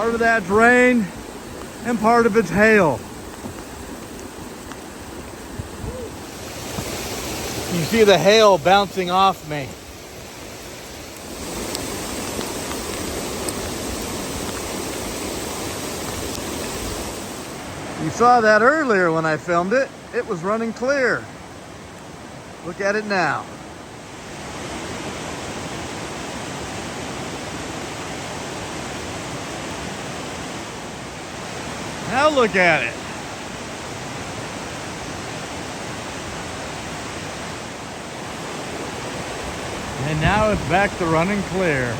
Part of that's rain and part of it's hail. You see the hail bouncing off me. You saw that earlier when I filmed it. It was running clear. Look at it now. Now look at it. And now it's back to running clear.